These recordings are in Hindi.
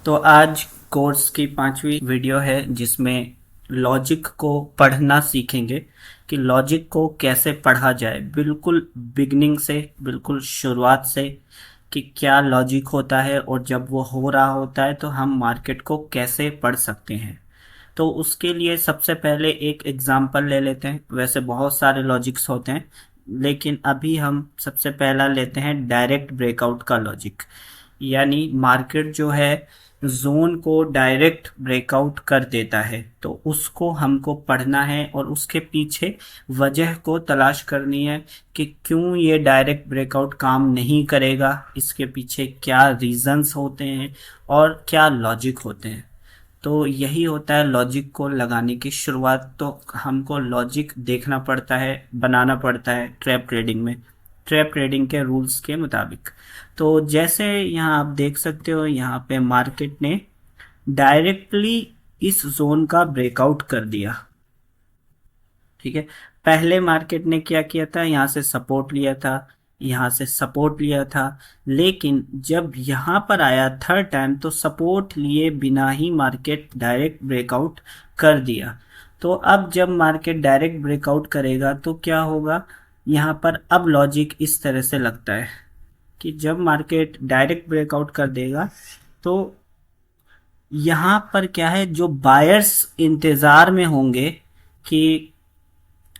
तो आज कोर्स की 5वीं वीडियो है जिसमें लॉजिक को पढ़ना सीखेंगे कि लॉजिक को कैसे पढ़ा जाए, बिल्कुल बिगिनिंग से, बिल्कुल शुरुआत से, कि क्या लॉजिक होता है और जब वो हो रहा होता है तो हम मार्केट को कैसे पढ़ सकते हैं। तो उसके लिए सबसे पहले एक एग्जांपल ले लेते हैं। वैसे बहुत सारे लॉजिक्स होते हैं, लेकिन अभी हम सबसे पहला लेते हैं डायरेक्ट ब्रेकआउट का लॉजिक। यानी मार्केट जो है जोन को डायरेक्ट ब्रेकआउट कर देता है, तो उसको हमको पढ़ना है और उसके पीछे वजह को तलाश करनी है कि क्यों ये डायरेक्ट ब्रेकआउट काम नहीं करेगा, इसके पीछे क्या रीजंस होते हैं और क्या लॉजिक होते हैं। तो यही होता है लॉजिक को लगाने की शुरुआत। तो हमको लॉजिक देखना पड़ता है, बनाना पड़ता है ट्रैप ट्रेडिंग में, ट्रैप ट्रेडिंग के रूल्स के मुताबिक। तो जैसे यहाँ आप देख सकते हो, यहाँ पे मार्केट ने डायरेक्टली इस जोन का ब्रेकआउट कर दिया। ठीक है, पहले मार्केट ने क्या किया था, यहाँ से सपोर्ट लिया था, यहाँ से सपोर्ट लिया था, लेकिन जब यहाँ पर आया थर्ड टाइम तो सपोर्ट लिए बिना ही मार्केट डायरेक्ट ब्रेकआउट कर दिया। तो अब जब मार्केट डायरेक्ट ब्रेकआउट करेगा तो क्या होगा, यहाँ पर अब लॉजिक इस तरह से लगता है कि जब मार्केट डायरेक्ट ब्रेकआउट कर देगा तो यहाँ पर क्या है, जो बायर्स इंतजार में होंगे कि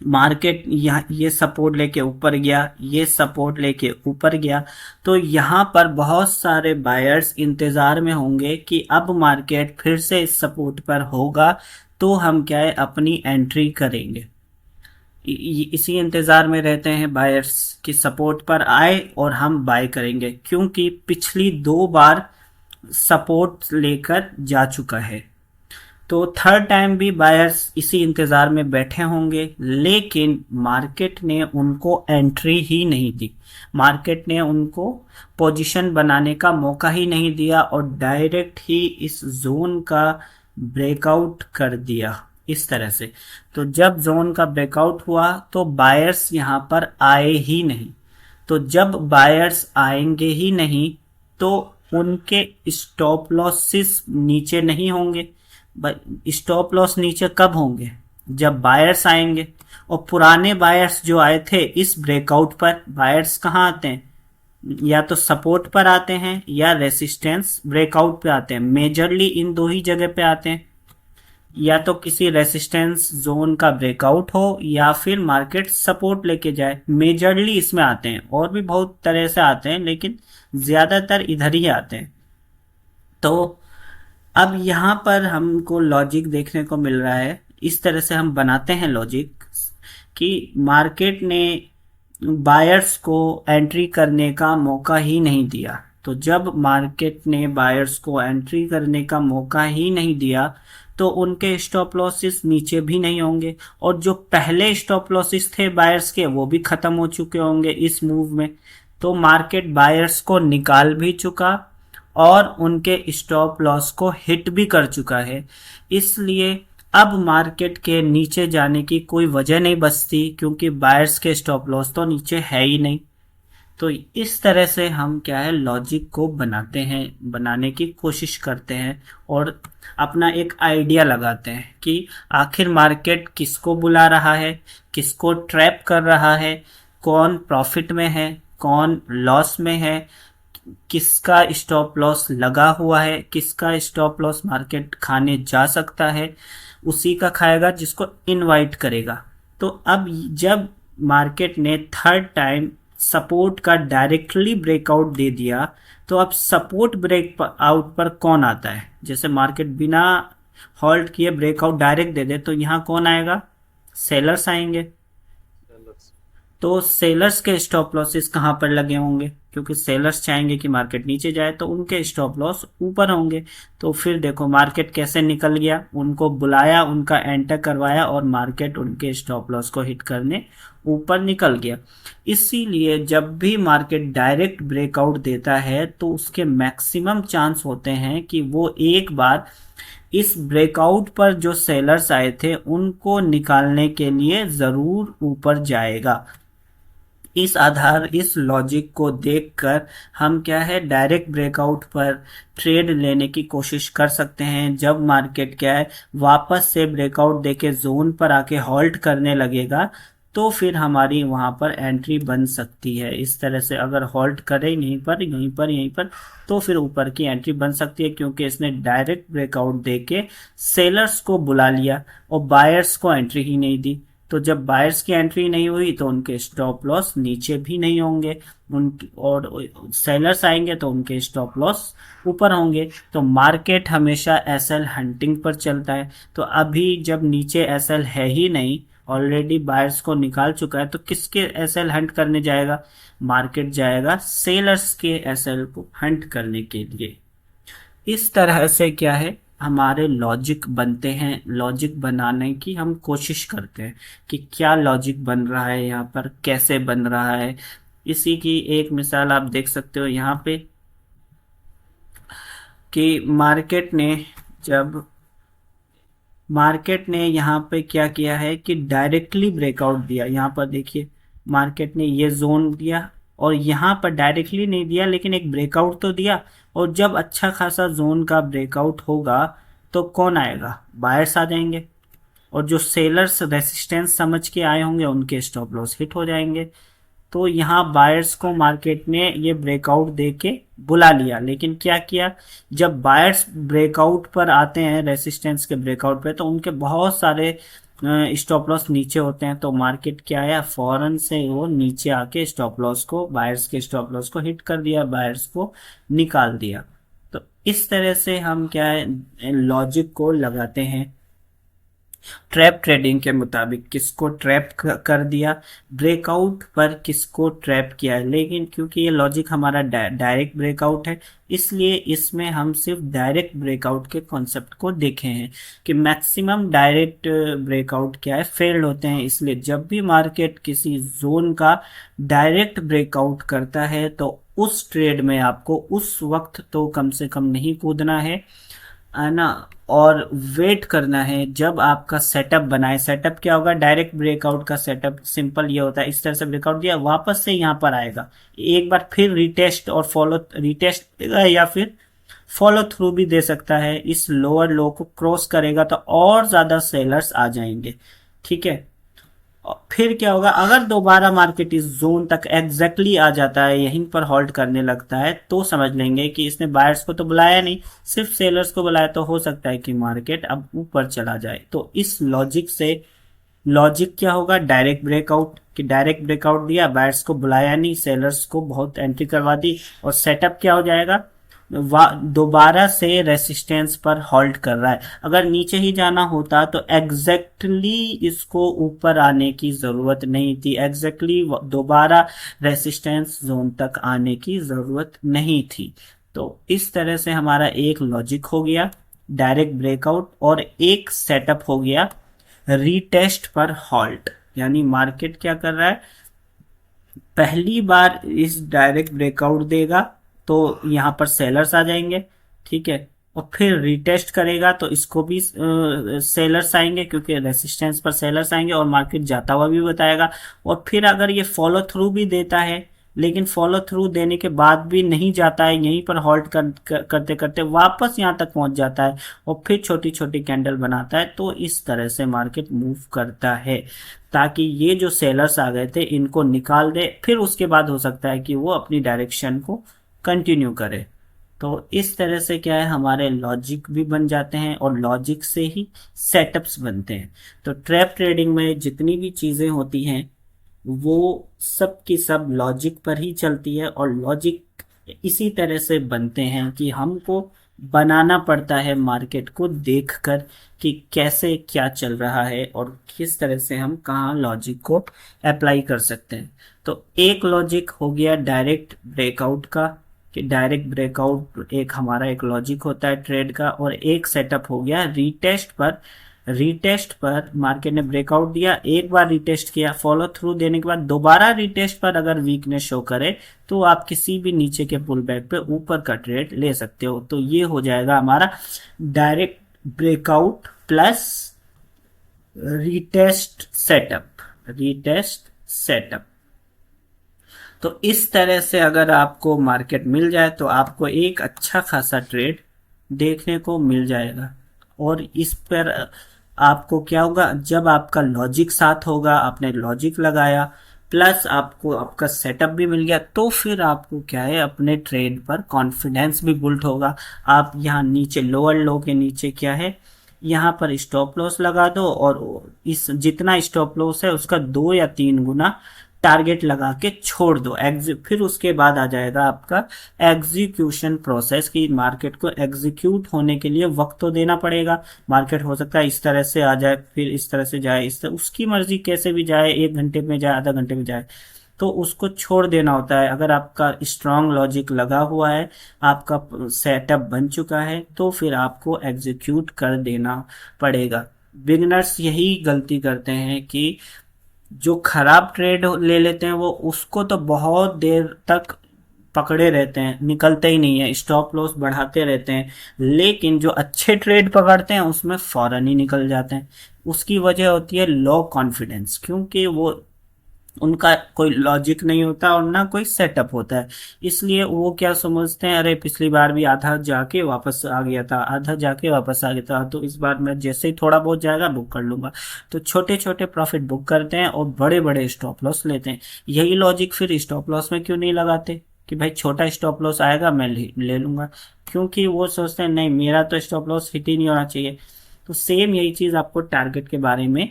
मार्केट यहाँ ये सपोर्ट लेके ऊपर गया, ये सपोर्ट लेके ऊपर गया, तो यहाँ पर बहुत सारे बायर्स इंतजार में होंगे कि अब मार्केट फिर से इस सपोर्ट पर होगा तो हम क्या है अपनी एंट्री करेंगे। इसी इंतजार में रहते हैं बायर्स कि सपोर्ट पर आए और हम बाय करेंगे, क्योंकि पिछली 2 बार सपोर्ट लेकर जा चुका है। तो थर्ड टाइम भी बायर्स इसी इंतज़ार में बैठे होंगे, लेकिन मार्केट ने उनको एंट्री ही नहीं दी, मार्केट ने उनको पोजीशन बनाने का मौका ही नहीं दिया और डायरेक्ट ही इस जोन का ब्रेकआउट कर दिया इस तरह से। तो जब जोन का ब्रेकआउट हुआ तो बायर्स यहाँ पर आए ही नहीं। तो जब बायर्स आएंगे ही नहीं तो उनके स्टॉप लॉसेस नीचे नहीं होंगे। स्टॉप लॉस नीचे कब होंगे, जब बायर्स आएंगे। और पुराने बायर्स जो आए थे इस ब्रेकआउट पर, बायर्स कहाँ आते हैं, या तो सपोर्ट पर आते हैं या रेसिस्टेंस ब्रेकआउट पे आते हैं। मेजरली इन दो ही जगह पे आते हैं, या तो किसी रेसिस्टेंस जोन का ब्रेकआउट हो या फिर मार्केट सपोर्ट लेके जाए, मेजरली इसमें आते हैं। और भी बहुत तरह से आते हैं लेकिन ज्यादातर इधर ही आते हैं। तो अब यहाँ पर हमको लॉजिक देखने को मिल रहा है, इस तरह से हम बनाते हैं लॉजिक कि मार्केट ने बायर्स को एंट्री करने का मौका ही नहीं दिया। तो जब मार्केट ने बायर्स को एंट्री करने का मौका ही नहीं दिया तो उनके स्टॉप लॉसेस नीचे भी नहीं होंगे, और जो पहले स्टॉप लॉसेस थे बायर्स के वो भी खत्म हो चुके होंगे इस मूव में। तो मार्केट बायर्स को निकाल भी चुका और उनके स्टॉप लॉस को हिट भी कर चुका है। इसलिए अब मार्केट के नीचे जाने की कोई वजह नहीं बचती, क्योंकि बायर्स के स्टॉप लॉस तो नीचे है ही नहीं। तो इस तरह से हम क्या है लॉजिक को बनाते हैं, बनाने की कोशिश करते हैं और अपना एक आइडिया लगाते हैं कि आखिर मार्केट किसको बुला रहा है, किसको ट्रैप कर रहा है, कौन प्रॉफिट में है, कौन लॉस में है, किसका स्टॉप लॉस लगा हुआ है, किसका स्टॉप लॉस मार्केट खाने जा सकता है, उसी का खाएगा जिसको इनवाइट करेगा। तो अब जब मार्केट ने थर्ड टाइम सपोर्ट का डायरेक्टली ब्रेकआउट दे दिया, तो अब सपोर्ट ब्रेक आउट पर कौन आता है, जैसे मार्केट बिना हॉल्ट किए ब्रेकआउट डायरेक्ट दे दे तो यहाँ कौन आएगा, सेलर्स आएंगे। तो सेलर्स के स्टॉप लॉसेस कहाँ पर लगे होंगे, क्योंकि सेलर्स चाहेंगे कि मार्केट नीचे जाए तो उनके स्टॉप लॉस ऊपर होंगे। तो फिर देखो मार्केट कैसे निकल गया, उनको बुलाया, उनका एंटर करवाया और मार्केट उनके स्टॉप लॉस को हिट करने ऊपर निकल गया। इसीलिए जब भी मार्केट डायरेक्ट ब्रेकआउट देता है तो उसके मैक्सिमम चांस होते हैं कि वो एक बार इस ब्रेकआउट पर जो सेलर्स आए थे उनको निकालने के लिए ज़रूर ऊपर जाएगा। इस लॉजिक को देखकर हम क्या है डायरेक्ट ब्रेकआउट पर ट्रेड लेने की कोशिश कर सकते हैं। जब मार्केट क्या है वापस से ब्रेकआउट देके जोन पर आके हॉल्ट करने लगेगा तो फिर हमारी वहां पर एंट्री बन सकती है। इस तरह से अगर हॉल्ट करे यहीं पर तो फिर ऊपर की एंट्री बन सकती है, क्योंकि इसने डायरेक्ट ब्रेकआउट देके सेलर्स को बुला लिया और बायर्स को एंट्री ही नहीं दी। तो जब बायर्स की एंट्री नहीं हुई तो उनके स्टॉप लॉस नीचे भी नहीं होंगे, उनकी और सेलर्स आएंगे तो उनके स्टॉप लॉस ऊपर होंगे। तो मार्केट हमेशा एसएल हंटिंग पर चलता है। तो अभी जब नीचे एसएल है ही नहीं, ऑलरेडी बायर्स को निकाल चुका है, तो किसके एसएल हंट करने जाएगा? मार्केट जाएगा सेलर्स के एसएल को हंट करने के लिए। इस तरह से क्या है हमारे लॉजिक बनते हैं। लॉजिक बनाने की हम कोशिश करते हैं कि क्या लॉजिक बन रहा है, यहाँ पर कैसे बन रहा है। इसी की एक मिसाल आप देख सकते हो यहाँ पे कि जब मार्केट ने यहाँ पे क्या किया है कि डायरेक्टली ब्रेकआउट दिया। यहाँ पर देखिए मार्केट ने ये जोन दिया और यहाँ पर डायरेक्टली नहीं दिया लेकिन एक ब्रेकआउट तो दिया। और जब अच्छा खासा जोन का ब्रेकआउट होगा तो कौन आएगा? बायर्स आ जाएंगे, और जो सेलर्स रेसिस्टेंस समझ के आए होंगे उनके स्टॉप लॉस हिट हो जाएंगे। तो यहाँ बायर्स को मार्केट ने ये ब्रेकआउट देके बुला लिया, लेकिन क्या किया, जब बायर्स ब्रेकआउट पर आते हैं रेसिस्टेंस के ब्रेकआउट पे तो उनके बहुत सारे स्टॉप लॉस नीचे होते हैं। तो मार्केट क्या है फौरन से वो नीचे आके स्टॉप लॉस को, बायर्स के स्टॉप लॉस को हिट कर दिया, बायर्स को निकाल दिया। तो इस तरह से हम क्या है लॉजिक को लगाते हैं। ट्रैप ट्रेडिंग के मुताबिक किसको ट्रैप कर दिया, ब्रेकआउट पर किसको ट्रैप किया है। लेकिन क्योंकि ये लॉजिक हमारा डायरेक्ट ब्रेकआउट है, इसलिए इसमें हम सिर्फ डायरेक्ट ब्रेकआउट के कॉन्सेप्ट को देखे हैं कि मैक्सिमम डायरेक्ट ब्रेकआउट क्या है फेल्ड होते हैं। इसलिए जब भी मार्केट किसी जोन का डायरेक्ट ब्रेकआउट करता है तो उस ट्रेड में आपको उस वक्त तो कम से कम नहीं कूदना है ना, और वेट करना है जब आपका सेटअप बनाए। सेटअप क्या होगा? डायरेक्ट ब्रेकआउट का सेटअप सिंपल ये होता है, इस तरह से ब्रेकआउट दिया वापस से यहाँ पर आएगा, एक बार फिर रिटेस्ट और फॉलो रिटेस्ट देगा या फिर फॉलो थ्रू भी दे सकता है। इस लोअर लो को क्रॉस करेगा तो और ज्यादा सेलर्स आ जाएंगे, ठीक है। और फिर क्या होगा, अगर दोबारा मार्केट इस जोन तक एग्जैक्टली आ जाता है, यहीं पर होल्ड करने लगता है, तो समझ लेंगे कि इसने बायर्स को तो बुलाया नहीं, सिर्फ सेलर्स को बुलाया। तो हो सकता है कि मार्केट अब ऊपर चला जाए। तो इस लॉजिक से लॉजिक क्या होगा? डायरेक्ट ब्रेकआउट, कि डायरेक्ट ब्रेकआउट दिया, बायर्स को बुलाया नहीं, सेलर्स को बहुत एंट्री करवा दी, और सेटअप क्या हो जाएगा? दोबारा से रेसिस्टेंस पर होल्ड कर रहा है। अगर नीचे ही जाना होता तो एग्जैक्टली इसको ऊपर आने की जरूरत नहीं थी, एग्जैक्टली दोबारा रेसिस्टेंस जोन तक आने की जरूरत नहीं थी। तो इस तरह से हमारा एक लॉजिक हो गया डायरेक्ट ब्रेकआउट, और एक सेटअप हो गया रीटेस्ट पर हॉल्ट। यानी मार्केट क्या कर रहा है, पहली बार इस डायरेक्ट ब्रेकआउट देगा तो यहाँ पर सेलर्स आ जाएंगे, ठीक है, और फिर रिटेस्ट करेगा तो इसको भी सेलर्स आएंगे, क्योंकि रेसिस्टेंस पर सेलर्स आएंगे और मार्केट जाता हुआ भी बताएगा। और फिर अगर ये फॉलो थ्रू भी देता है, लेकिन फॉलो थ्रू देने के बाद भी नहीं जाता है, यहीं पर हॉल्ट करते करते वापस यहाँ तक पहुंच जाता है और फिर छोटी छोटी कैंडल बनाता है, तो इस तरह से मार्केट मूव करता है ताकि ये जो सेलर्स आ गए थे इनको निकाल दे। फिर उसके बाद हो सकता है कि वो अपनी डायरेक्शन को कंटिन्यू करे। तो इस तरह से क्या है हमारे लॉजिक भी बन जाते हैं और लॉजिक से ही सेटअप्स बनते हैं। तो ट्रैप ट्रेडिंग में जितनी भी चीजें होती हैं वो सब की सब लॉजिक पर ही चलती है, और लॉजिक इसी तरह से बनते हैं कि हमको बनाना पड़ता है मार्केट को देखकर कि कैसे क्या चल रहा है और किस तरह से हम कहाँ लॉजिक को अप्लाई कर सकते हैं। तो एक लॉजिक हो गया डायरेक्ट ब्रेकआउट का, कि डायरेक्ट ब्रेकआउट एक हमारा एक लॉजिक होता है ट्रेड का, और एक सेटअप हो गया रीटेस्ट पर। रीटेस्ट पर मार्केट ने ब्रेकआउट दिया, एक बार रिटेस्ट किया, फॉलो थ्रू देने के बाद दोबारा रिटेस्ट पर अगर वीकनेस शो करे तो आप किसी भी नीचे के पुल बैक पे ऊपर का ट्रेड ले सकते हो। तो ये हो जाएगा हमारा direct breakout plus retest setup. Retest setup तो इस तरह से अगर आपको मार्केट मिल जाए तो आपको एक अच्छा खासा ट्रेड देखने को मिल जाएगा। और इस पर आपको क्या होगा, जब आपका लॉजिक साथ होगा, आपने लॉजिक लगाया प्लस आपको आपका सेटअप भी मिल गया, तो फिर आपको क्या है, अपने ट्रेड पर कॉन्फिडेंस भी बुल्ट होगा। आप यहाँ नीचे लोअर लो के नीचे क्या है, यहाँ पर स्टॉप लॉस लगा दो और इस जितना स्टॉप लॉस है उसका 2 या 3 गुना टारगेट लगा के छोड़ दो। फिर उसके बाद आ जाएगा आपका एग्जीक्यूशन प्रोसेस, की मार्केट को एग्जीक्यूट होने के लिए वक्त तो देना पड़ेगा। मार्केट हो सकता है इस तरह से आ जाए, फिर इस तरह से जाए, इस तरह उसकी मर्जी, कैसे भी जाए, 1 घंटे में जाए, आधा घंटे में जाए, तो उसको छोड़ देना होता है। अगर आपका स्ट्रांग लॉजिक लगा हुआ है, आपका सेटअप बन चुका है, तो फिर आपको एग्जीक्यूट कर देना पड़ेगा। बिगनर्स यही गलती करते हैं कि जो खराब ट्रेड ले लेते हैं वो उसको तो बहुत देर तक पकड़े रहते हैं, निकलते ही नहीं है, स्टॉप लॉस बढ़ाते रहते हैं, लेकिन जो अच्छे ट्रेड पकड़ते हैं उसमें फौरन ही निकल जाते हैं। उसकी वजह होती है लो कॉन्फिडेंस, क्योंकि वो उनका कोई लॉजिक नहीं होता और ना कोई सेटअप होता है। इसलिए वो क्या समझते हैं, अरे पिछली बार भी आधा जाके वापस आ गया था, आधा जाके वापस आ गया था, तो इस बार मैं जैसे ही थोड़ा बहुत जाएगा बुक कर लूंगा। तो छोटे छोटे प्रॉफिट बुक करते हैं और बड़े बड़े स्टॉप लॉस लेते हैं। यही लॉजिक फिर स्टॉप लॉस में क्यों नहीं लगाते कि भाई छोटा स्टॉप लॉस आएगा मैं ले लूंगा, क्योंकि वो सोचते हैं नहीं मेरा तो स्टॉप लॉस हिट ही नहीं होना चाहिए। तो सेम यही चीज आपको टारगेट के बारे में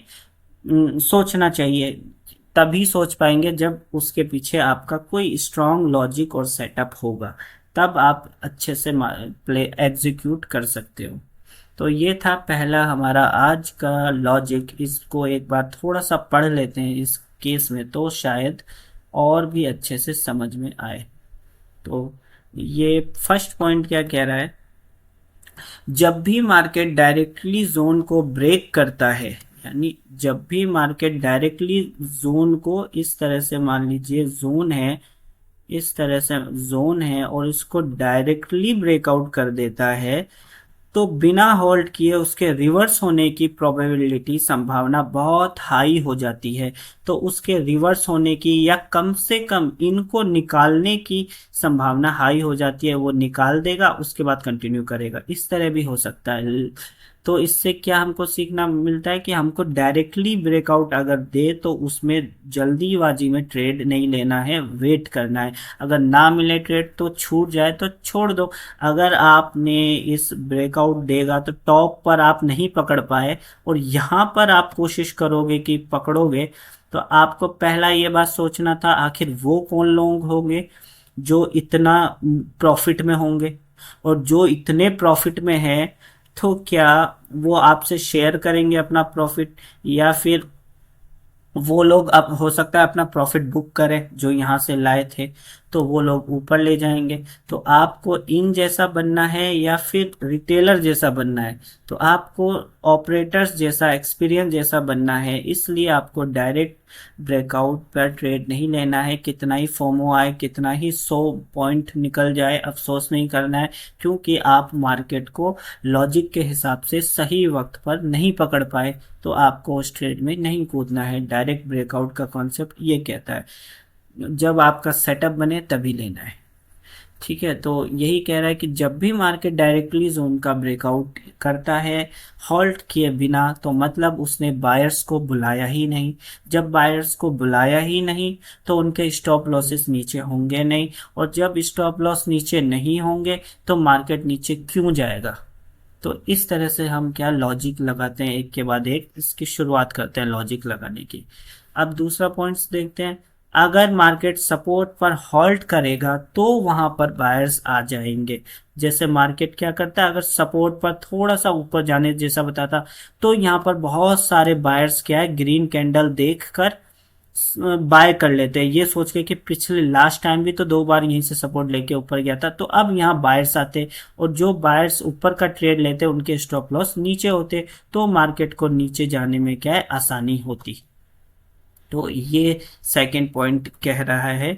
सोचना चाहिए। तभी सोच पाएंगे जब उसके पीछे आपका कोई स्ट्रांग लॉजिक और सेटअप होगा, तब आप अच्छे से प्ले एग्जीक्यूट कर सकते हो। तो ये था पहला हमारा आज का लॉजिक। इसको एक बार थोड़ा सा पढ़ लेते हैं इस केस में, तो शायद और भी अच्छे से समझ में आए। तो ये फर्स्ट पॉइंट क्या कह रहा है, जब भी मार्केट डायरेक्टली जोन को ब्रेक करता है, यानी जब भी मार्केट डायरेक्टली जोन को इस तरह से, मान लीजिए जोन है, इस तरह से जोन है और इसको डायरेक्टली ब्रेकआउट कर देता है, तो बिना होल्ड किए उसके रिवर्स होने की प्रोबेबिलिटी, संभावना बहुत हाई हो जाती है। तो उसके रिवर्स होने की या कम से कम इनको निकालने की संभावना हाई हो जाती है। वो निकाल देगा, उसके बाद कंटिन्यू करेगा, इस तरह भी हो सकता है। तो इससे क्या हमको सीखना मिलता है कि हमको डायरेक्टली ब्रेकआउट अगर दे तो उसमें जल्दीबाजी में ट्रेड नहीं लेना है, वेट करना है। अगर ना मिले ट्रेड तो छूट जाए तो छोड़ दो। अगर आपने इस ब्रेकआउट देगा तो टॉप पर आप नहीं पकड़ पाए और यहाँ पर आप कोशिश करोगे कि पकड़ोगे, तो आपको पहला ये बात सोचना था, आखिर वो कौन लोग होंगे जो इतना प्रॉफिट में होंगे, और जो इतने प्रॉफिट में है तो क्या वो आपसे शेयर करेंगे अपना प्रॉफिट, या फिर वो लोग अब हो सकता है अपना प्रॉफिट बुक करें जो यहाँ से लाए थे, तो वो लोग ऊपर ले जाएंगे। तो आपको इन जैसा बनना है या फिर रिटेलर जैसा बनना है, तो आपको ऑपरेटर्स जैसा, एक्सपीरियंस जैसा बनना है। इसलिए आपको डायरेक्ट ब्रेकआउट पर ट्रेड नहीं लेना है। कितना ही फोमो आए, कितना ही 100 पॉइंट निकल जाए, अफसोस नहीं करना है, क्योंकि आप मार्केट को लॉजिक के हिसाब से सही वक्त पर नहीं पकड़ पाए, तो आपको उस ट्रेड में नहीं कूदना है। डायरेक्ट ब्रेकआउट का कॉन्सेप्ट ये कहता है जब आपका सेटअप बने तभी लेना है। ठीक है, तो यही कह रहा है कि जब भी मार्केट डायरेक्टली जोन का ब्रेकआउट करता है हॉल्ट किए बिना, तो मतलब उसने बायर्स को बुलाया ही नहीं। जब बायर्स को बुलाया ही नहीं तो उनके स्टॉप लॉसेस नीचे होंगे नहीं, और जब स्टॉप लॉस नीचे नहीं होंगे तो मार्केट नीचे क्यों जाएगा। तो इस तरह से हम क्या लॉजिक लगाते हैं, एक के बाद एक इसकी शुरुआत करते हैं लॉजिक लगाने की। अब दूसरा पॉइंट्स देखते हैं। अगर मार्केट सपोर्ट पर हॉल्ट करेगा तो वहां पर बायर्स आ जाएंगे। जैसे मार्केट क्या करता है, अगर सपोर्ट पर थोड़ा सा ऊपर जाने जैसा बताता, तो यहाँ पर बहुत सारे बायर्स क्या है, ग्रीन कैंडल देखकर बाय कर लेते हैं, ये सोच के कि पिछले लास्ट टाइम भी तो 2 बार यहीं से सपोर्ट लेके ऊपर गया था, तो अब यहाँ बायर्स आते, और जो बायर्स ऊपर का ट्रेड लेते उनके स्टॉप लॉस नीचे होते, तो मार्केट को नीचे जाने में क्या है, आसानी होती। तो ये सेकंड पॉइंट कह रहा है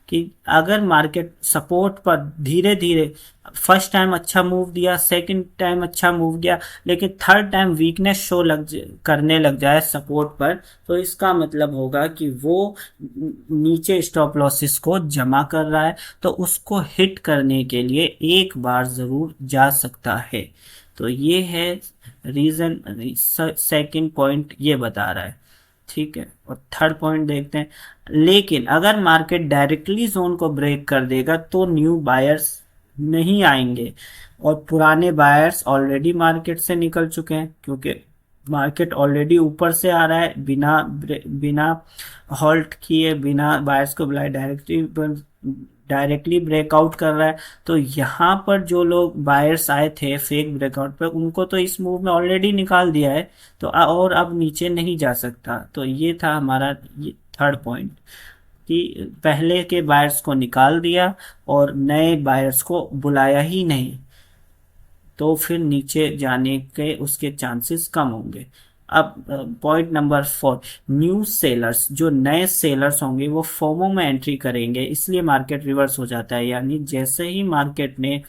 कि अगर मार्केट सपोर्ट पर धीरे धीरे फर्स्ट टाइम अच्छा मूव दिया, सेकंड टाइम अच्छा मूव दिया, लेकिन थर्ड टाइम वीकनेस शो करने लग जाए सपोर्ट पर, तो इसका मतलब होगा कि वो नीचे स्टॉप लॉसेस को जमा कर रहा है, तो उसको हिट करने के लिए एक बार जरूर जा सकता है। तो ये है रीजन, सेकंड पॉइंट ये बता रहा है। ठीक है, और थर्ड पॉइंट देखते हैं। लेकिन अगर मार्केट डायरेक्टली जोन को ब्रेक कर देगा तो न्यू बायर्स नहीं आएंगे, और पुराने बायर्स ऑलरेडी मार्केट से निकल चुके हैं, क्योंकि मार्केट ऑलरेडी ऊपर से आ रहा है बिना बिना हॉल्ट किए, बिना बायर्स को बुलाए डायरेक्टली ब्रेकआउट कर रहा है। तो यहाँ पर जो लोग बायर्स आए थे फेक ब्रेकआउट पे, उनको तो इस मूव में ऑलरेडी निकाल दिया है, तो और अब नीचे नहीं जा सकता। तो ये था हमारा ये थर्ड पॉइंट, कि पहले के बायर्स को निकाल दिया और नए बायर्स को बुलाया ही नहीं, तो फिर नीचे जाने के उसके चांसेस कम होंगे। अब पॉइंट नंबर 4, न्यू सेलर्स, जो नए सेलर्स होंगे वो फोमो में एंट्री करेंगे, इसलिए मार्केट रिवर्स हो जाता है। यानी जैसे ही मार्केट ने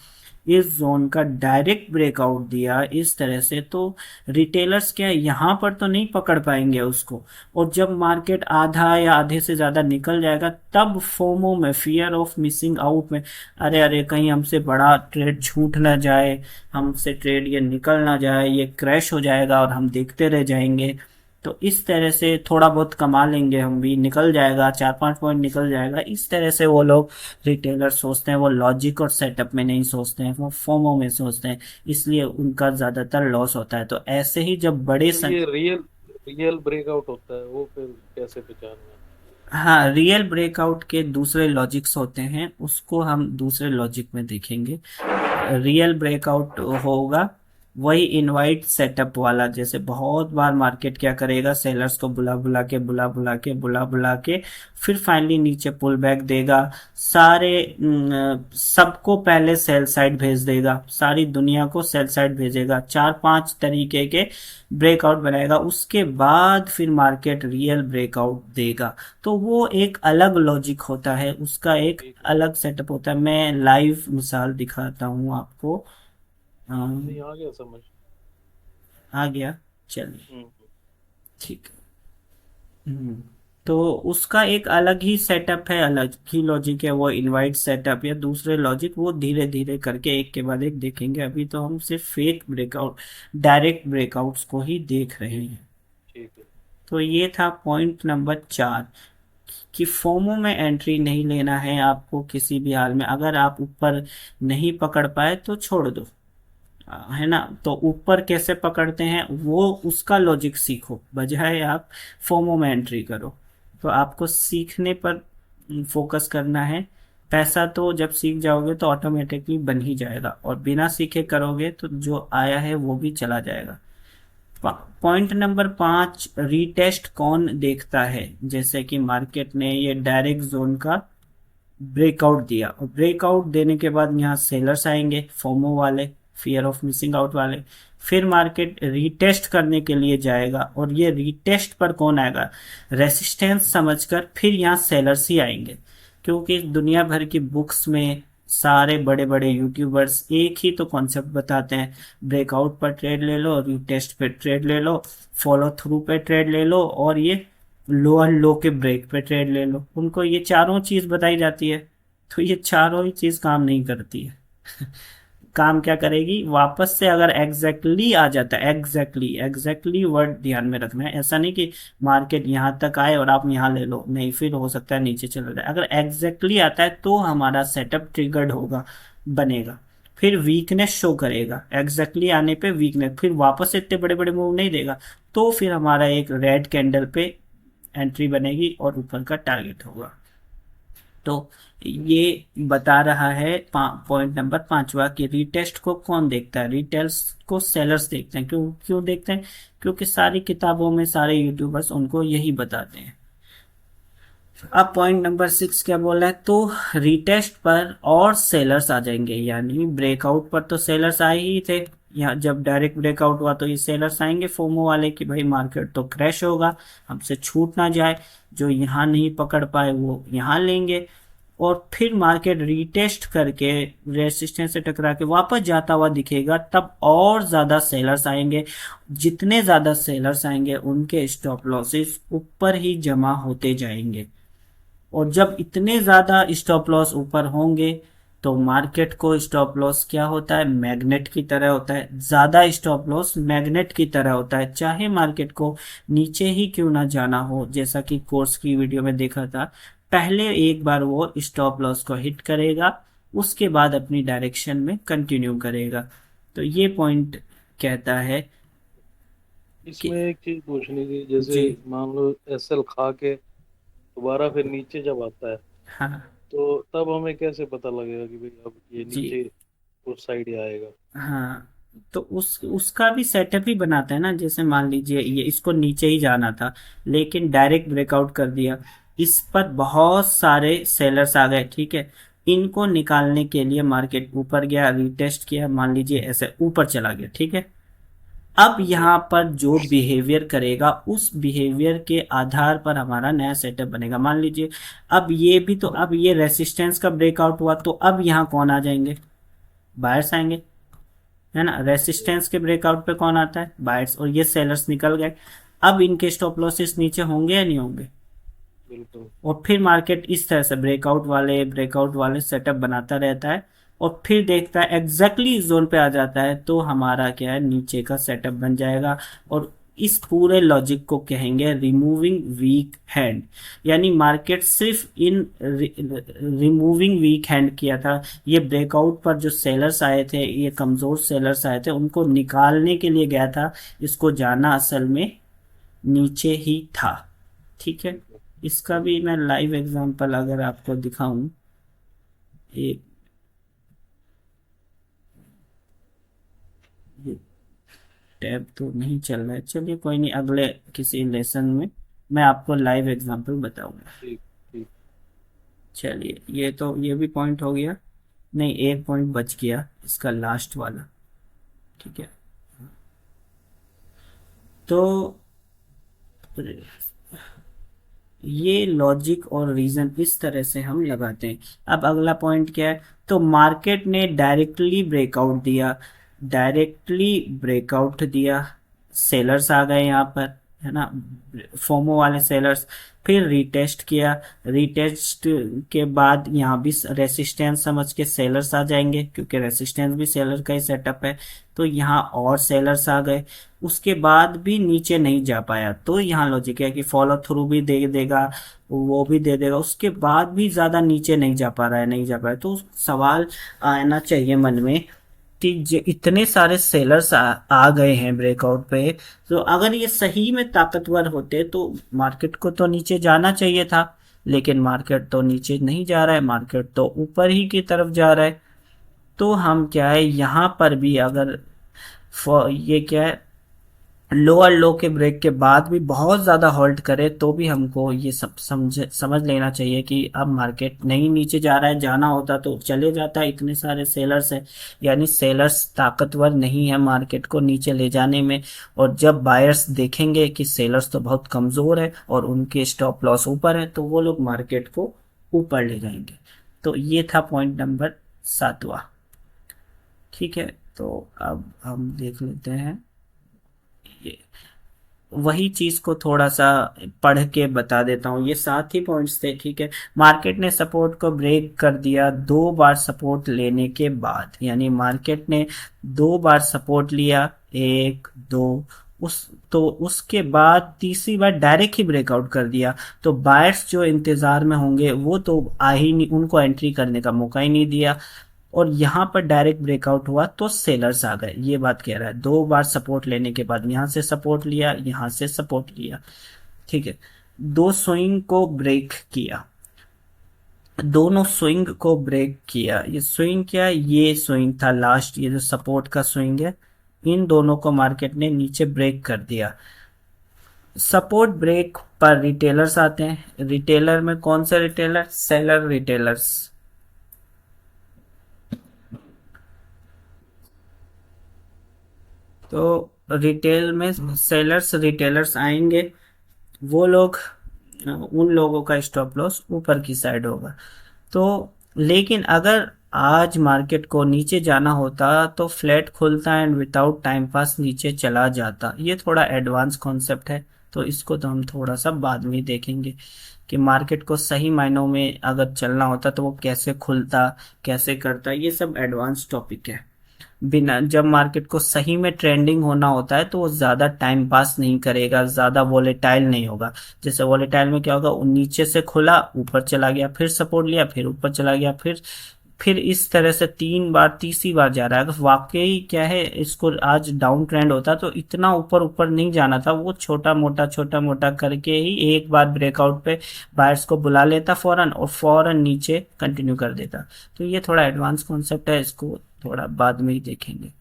इस जोन का डायरेक्ट ब्रेकआउट दिया इस तरह से, तो रिटेलर्स क्या यहाँ पर तो नहीं पकड़ पाएंगे उसको, और जब मार्केट आधा या आधे से ज़्यादा निकल जाएगा तब फोमो में, फियर ऑफ मिसिंग आउट में, अरे अरे कहीं हमसे बड़ा ट्रेड छूट ना जाए, हमसे ट्रेड ये निकल ना जाए, ये क्रैश हो जाएगा और हम देखते रह जाएंगे। तो इस तरह से थोड़ा बहुत कमा लेंगे हम भी, निकल जाएगा 4-5 पॉइंट निकल जाएगा, इस तरह से वो लोग रिटेलर सोचते हैं। वो लॉजिक और सेटअप में नहीं सोचते हैं, वो फोमो में सोचते हैं, इसलिए उनका ज्यादातर लॉस होता है। तो ऐसे ही जब बड़े तो ये रियल रियल ब्रेकआउट होता है वो फिर कैसे पहचानना है? हाँ, रियल ब्रेकआउट के दूसरे लॉजिक्स होते हैं, उसको हम दूसरे लॉजिक में देखेंगे। रियल ब्रेकआउट होगा वही इनवाइट सेटअप वाला, जैसे बहुत बार मार्केट क्या करेगा, सेलर्स को बुला बुला के फिर फाइनली नीचे पुल बैक देगा, सारे सबको पहले सेल साइड भेज देगा, सारी दुनिया को सेल साइड भेजेगा, 4-5 तरीके के ब्रेकआउट बनाएगा, उसके बाद फिर मार्केट रियल ब्रेकआउट देगा। तो वो एक अलग लॉजिक होता है, उसका एक ठीक है। अलग सेटअप होता है। मैं लाइव मिसाल दिखाता हूँ आपको। नहीं, अम, आ गया समझ। आ गया, चलिए, हम्म। ठीक है। हम्म, तो उसका एक अलग ही सेटअप है, अलग ही लॉजिक है, वो इनवाइट सेटअप या दूसरे लॉजिक, वो धीरे धीरे करके एक के बाद एक देखेंगे। अभी तो हम सिर्फ फेक ब्रेकआउट, डायरेक्ट ब्रेकआउट्स को ही देख रहे ठीक हैं। ठीक है। तो ये था पॉइंट नंबर 4, कि फोमो में एंट्री नहीं लेना है आपको किसी भी हाल में। अगर आप ऊपर नहीं पकड़ पाए तो छोड़ दो, है ना। तो ऊपर कैसे पकड़ते हैं वो उसका लॉजिक सीखो, बजाय आप फोमो में एंट्री करो। तो आपको सीखने पर फोकस करना है। पैसा तो जब सीख जाओगे तो ऑटोमेटिकली बन ही जाएगा, और बिना सीखे करोगे तो जो आया है वो भी चला जाएगा। पॉइंट नंबर 5, रीटेस्ट कौन देखता है। जैसे कि मार्केट ने ये डायरेक्ट जोन का ब्रेकआउट दिया, और ब्रेकआउट देने के बाद यहाँ सेलर्स आएंगे, फोमो वाले, फियर ऑफ मिसिंग आउट वाले। फिर मार्केट रीटेस्ट करने के लिए जाएगा, और ये रीटेस्ट पर कौन आएगा, रेसिस्टेंस समझकर फिर यहाँ सेलर्स ही आएंगे। क्योंकि दुनिया भर की बुक्स में सारे बड़े बड़े यूट्यूबर्स एक ही तो कॉन्सेप्ट बताते हैं, ब्रेकआउट पर ट्रेड ले लो, रीटेस्ट पे ट्रेड ले लो, फॉलो थ्रू पे ट्रेड ले लो, और ये लोअर लो के ब्रेक पे ट्रेड ले लो। उनको ये चारों चीज बताई जाती है, तो ये चारों ही चीज काम नहीं करती है। काम क्या करेगी, वापस से अगर एग्जैक्टली आ जाता है, एग्जैक्टली वर्ड ध्यान में रखना है, ऐसा नहीं कि मार्केट यहाँ तक आए और आप यहाँ ले लो, नहीं, फिर हो सकता है नीचे चला जाए। अगर एग्जैक्टली आता है तो हमारा सेटअप ट्रिगर्ड होगा, बनेगा, फिर वीकनेस शो करेगा, एग्जैक्टली आने पे वीकनेस, फिर वापस से इतने बड़े बड़े मूव नहीं देगा, तो फिर हमारा एक रेड कैंडल पे एंट्री बनेगी और ऊपर का टारगेट होगा। तो ये बता रहा है पॉइंट नंबर 5वां, कि रीटेस्ट को कौन देखता है, रिटेल्स को सेलर्स देखते हैं। क्यों क्यों देखते हैं, क्योंकि सारी किताबों में सारे यूट्यूबर्स उनको यही बताते हैं। अब पॉइंट नंबर 6 क्या बोला है, तो रीटेस्ट पर और सेलर्स आ जाएंगे, यानी ब्रेकआउट पर तो सेलर्स आए ही थे, यहाँ जब डायरेक्ट ब्रेकआउट हुआ तो ये सेलर्स आएंगे फोमो वाले, कि भाई मार्केट तो क्रैश होगा, हमसे छूट ना जाए, जो यहाँ नहीं पकड़ पाए वो यहाँ लेंगे। और फिर मार्केट रीटेस्ट करके रेसिस्टेंस से टकरा के वापस जाता हुआ दिखेगा, तब और ज्यादा सेलर्स आएंगे। जितने ज्यादा सेलर्स आएंगे उनके स्टॉप लॉसेस ऊपर ही जमा होते जाएंगे, और जब इतने ज्यादा स्टॉप लॉस ऊपर होंगे तो मार्केट को स्टॉप लॉस क्या होता है, मैग्नेट की तरह होता है। ज्यादा स्टॉप लॉस मैग्नेट की तरह होता है, चाहे मार्केट को नीचे ही क्यों ना जाना हो। जैसा कि कोर्स की वीडियो में देखा था, पहले एक बार वो स्टॉप लॉस को हिट करेगा, उसके बाद अपनी डायरेक्शन में कंटिन्यू करेगा। तो ये पॉइंट कहता है कि इसमें एक चीज पूछनी थी, जैसे जी मान लो एसएल खा के दोबारा फिर नीचे जब आता है, हाँ तो तब हमें कैसे पता लगेगा कि भाई अब ये जी नीचे उस साइड ही आएगा? हाँ, तो उसका भी सेटअप ही बनाता है ना। जैसे मान लीजिए ये इसको नीचे ही जाना था, लेकिन डायरेक्ट ब्रेकआउट कर दिया, इस पर बहुत सारे सेलर्स आ गए, ठीक है। इनको निकालने के लिए मार्केट ऊपर गया, रिटेस्ट किया, मान लीजिए ऐसे ऊपर चला गया, ठीक है। अब ठीक। यहाँ पर जो बिहेवियर करेगा उस बिहेवियर के आधार पर हमारा नया सेटअप बनेगा। मान लीजिए अब ये भी, तो अब ये रेसिस्टेंस का ब्रेकआउट हुआ, तो अब यहाँ कौन आ जाएंगे, बायर्स आएंगे, है ना। रेसिस्टेंस के ब्रेकआउट पे कौन आता है, बायर्स, और ये सेलर्स निकल गए। अब इनके स्टॉप लॉसेस नीचे होंगे या नहीं होंगे। बिल्कुल। और फिर मार्केट इस तरह से ब्रेकआउट वाले सेटअप बनाता रहता है, और फिर देखता है एग्जैक्टली इस जोन पे आ जाता है, तो हमारा क्या है, नीचे का सेटअप बन जाएगा। और इस पूरे लॉजिक को कहेंगे रिमूविंग वीक हैंड। यानी मार्केट सिर्फ इन रिमूविंग वीक हैंड किया था। ये ब्रेकआउट पर जो सेलर्स आए थे, ये कमजोर सेलर्स आए थे, उनको निकालने के लिए गया था। इसको जाना असल में नीचे ही था, ठीक है। ठीक है। इसका भी मैं लाइव एग्जांपल अगर आपको दिखाऊं, एक ये टैब तो नहीं चल रहा है, चलिए कोई नहीं, अगले किसी लेसन में मैं आपको लाइव एग्जांपल बताऊंगा। ठीक। ठीक। चलिए, ये तो ये भी पॉइंट हो गया। नहीं, एक पॉइंट बच गया, इसका लास्ट वाला, ठीक है। तो ये लॉजिक और रीजन इस तरह से हम लगाते हैं। अब अगला पॉइंट क्या है, तो मार्केट ने डायरेक्टली ब्रेकआउट दिया, सेलर्स आ गए यहाँ पर, है ना, फोमो वाले सेलर्स। फिर रीटेस्ट किया, रीटेस्ट के बाद यहाँ भी रेसिस्टेंस समझ के सेलर्स आ जाएंगे, क्योंकि रेसिस्टेंस भी सेलर का ही सेटअप है। तो यहाँ और सेलर्स आ गए, उसके बाद भी नीचे नहीं जा पाया, तो यहाँ लॉजिक है कि फॉलो थ्रू भी दे देगा, वो भी दे देगा, उसके बाद भी ज्यादा नीचे नहीं जा पा रहा है, नहीं जा पा रहा है। तो सवाल आना चाहिए मन में कि इतने सारे सेलर्स आ गए हैं ब्रेकआउट पे, तो अगर ये सही में ताकतवर होते तो मार्केट को तो नीचे जाना चाहिए था। लेकिन मार्केट तो नीचे नहीं जा रहा है, मार्केट तो ऊपर ही की तरफ जा रहा है। तो हम क्या है, यहाँ पर भी अगर ये क्या है, लोअर लो के ब्रेक के बाद भी बहुत ज्यादा होल्ड करे, तो भी हमको ये सब समझ लेना चाहिए कि अब मार्केट नहीं नीचे जा रहा है। जाना होता तो चले जाता है, इतने सारे सेलर्स है, यानी सेलर्स ताकतवर नहीं है मार्केट को नीचे ले जाने में। और जब बायर्स देखेंगे कि सेलर्स तो बहुत कमजोर है और उनके स्टॉप लॉस ऊपर है, तो वो लोग मार्केट को ऊपर ले जाएंगे। तो ये था पॉइंट नंबर 7वां, ठीक है। तो अब हम देख लेते हैं ये, वही चीज को थोड़ा सा पढ़ के बता देता हूँ। ये 7 ही पॉइंट्स थे, ठीक है। मार्केट ने सपोर्ट को ब्रेक कर दिया 2 बार सपोर्ट लेने के बाद, यानी मार्केट ने 2 बार सपोर्ट लिया, एक दो, उस तो उसके बाद तीसरी बार डायरेक्ट ही ब्रेकआउट कर दिया। तो बायर्स जो इंतजार में होंगे वो तो आ ही नहीं, उनको एंट्री करने का मौका ही नहीं दिया। और यहाँ पर डायरेक्ट ब्रेकआउट हुआ तो सेलर्स आ गए, ये बात कह रहा है। 2 बार सपोर्ट लेने के बाद यहाँ से सपोर्ट लिया, यहाँ से सपोर्ट लिया, ठीक है। दो स्विंग को ब्रेक किया, दोनों स्विंग को ब्रेक किया। ये स्विंग क्या है, ये स्विंग था लास्ट, ये जो सपोर्ट का स्विंग है, इन दोनों को मार्केट ने नीचे ब्रेक कर दिया। सपोर्ट ब्रेक पर रिटेलर्स आते हैं। रिटेलर में कौन से रिटेलर, सेलर रिटेलर्स। तो रिटेल में सेलर्स रिटेलर्स आएंगे, वो लोग, उन लोगों का स्टॉप लॉस ऊपर की साइड होगा। तो लेकिन अगर आज मार्केट को नीचे जाना होता तो फ्लैट खुलता एंड विदाउट टाइम पास नीचे चला जाता। ये थोड़ा एडवांस कॉन्सेप्ट है, तो इसको तो हम थोड़ा सा बाद में देखेंगे कि मार्केट को सही मायनों में अगर चलना होता तो वो कैसे खुलता, कैसे करता। ये सब एडवांस टॉपिक है। बिना जब मार्केट को सही में ट्रेंडिंग होना होता है तो वो ज़्यादा टाइम पास नहीं करेगा, ज़्यादा वॉलेटाइल नहीं होगा। जैसे वॉलेटाइल में क्या होगा, वो नीचे से खुला ऊपर चला गया, फिर सपोर्ट लिया, फिर ऊपर चला गया, फिर इस तरह से 3 बार, तीसरी बार जा रहा है। अगर वाकई क्या है, इसको आज डाउन ट्रेंड होता तो इतना ऊपर ऊपर नहीं जाना था, वो छोटा मोटा करके ही एक बार ब्रेकआउट पे बायर्स को बुला लेता फौरन, और फौरन नीचे कंटिन्यू कर देता। तो ये थोड़ा एडवांस कॉन्सेप्ट है, इसको थोड़ा बाद में ही देखेंगे।